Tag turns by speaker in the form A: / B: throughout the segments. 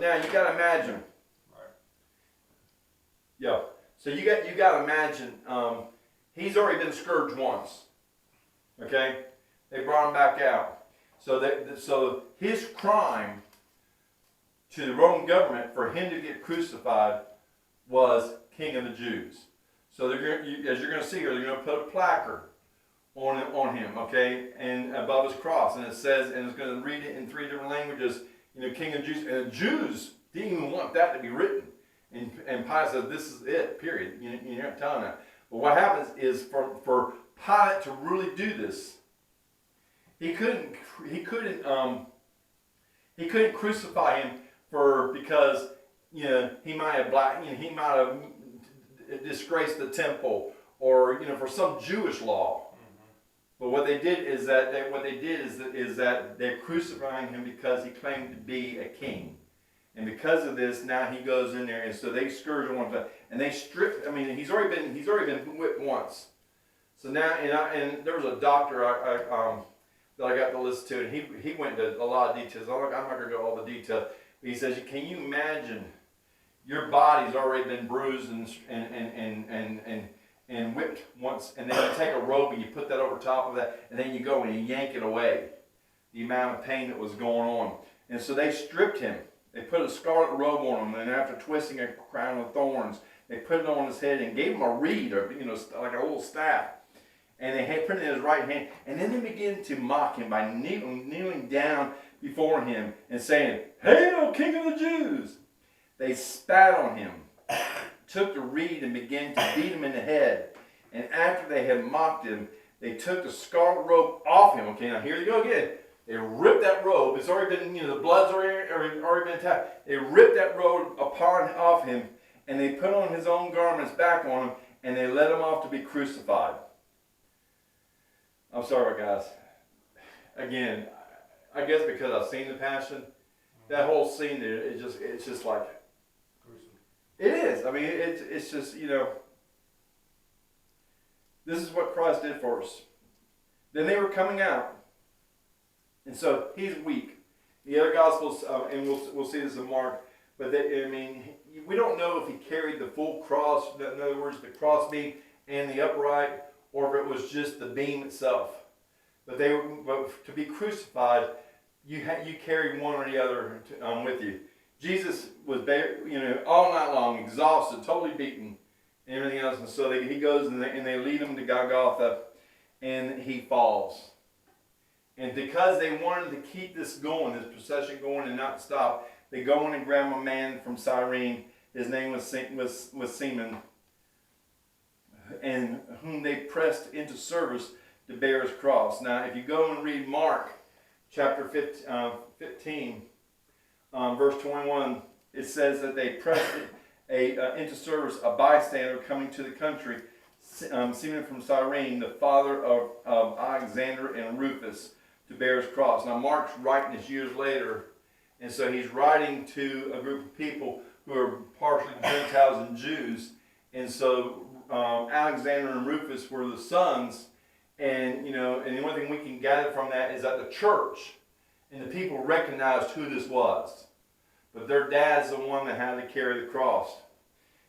A: now you got to imagine.
B: Right.
A: Yeah. So you got to imagine. He's already been scourged once. Okay. They brought him back out. So his crime to the Roman government for him to get crucified was King of the Jews. So as you're going to see here, they're going to put a placard on him, okay, and above his cross, and it says, and it's going to read it in 3 different languages, King of Jews, and the Jews didn't even want that to be written, and Pilate said, this is it, period. You're not telling that. But what happens is for Pilate to really do this, he couldn't crucify him because he might have disgraced the temple, or for some Jewish law. But what they did is that they're crucifying him because he claimed to be a king, and because of this, now he goes in there, and so they scourge him one time, and they strip. I mean, he's already been whipped once. So now, and there was a doctor that I got to listen to, and he went into a lot of details. I'm not going to go all the details. But he says, can you imagine your body's already been bruised and whipped once, and then you take a rope and you put that over top of that, and then you go and you yank it away, the amount of pain that was going on. And so they stripped him. They put a scarlet robe on him, and after twisting a crown of thorns, they put it on his head and gave him a reed, or like a little staff, and they had put it in his right hand. And then they began to mock him by kneeling down before him and saying, "Hail, King of the Jews!" They spat on him, took the reed and began to beat him in the head. And after they had mocked him, they took the scarlet robe off him. Okay, now here they go again. They ripped that robe. It's already been, the blood's already been attacked. They ripped that robe off him, and they put on his own garments back on him, and they led him off to be crucified. I'm sorry, guys. Again, I guess because I've seen the Passion, that whole scene there, it's just like, it is. I mean, it's just, this is what Christ did for us. Then they were coming out, and so he's weak. The other Gospels, and we'll see this in Mark, but we don't know if he carried the full cross. In other words, the cross beam and the upright, or if it was just the beam itself. But to be crucified, you carry one or the other with you. Jesus was all night long, exhausted, totally beaten, and everything else. And so he goes and they lead him to Golgotha, and he falls. And because they wanted to keep this going, this procession going, and not stop, they go in and grab a man from Cyrene. His name was Simon, and whom they pressed into service to bear his cross. Now, if you go and read Mark chapter 15, verse 21, it says that they pressed into service a bystander coming to the country, Simon from Cyrene, the father of Alexander and Rufus, to bear his cross. Now, Mark's writing this years later, and so he's writing to a group of people who are partially Gentiles and Jews, and so Alexander and Rufus were the sons, and and the only thing we can gather from that is that the church and the people recognized who this was, but their dad's the one that had to carry the cross.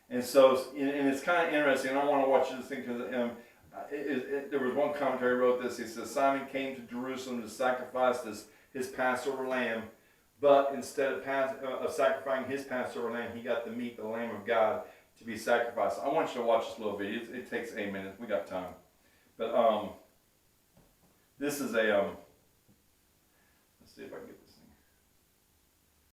A: And so, and it's kind of interesting. I don't want to watch this thing because there was one commentary wrote this. He says Simon came to Jerusalem to sacrifice his Passover lamb, but instead of sacrificing his Passover lamb, he got to meet the Lamb of God to be sacrificed. I want you to watch this little video. It takes 8 minutes. We got time, but this is a let's see if I can get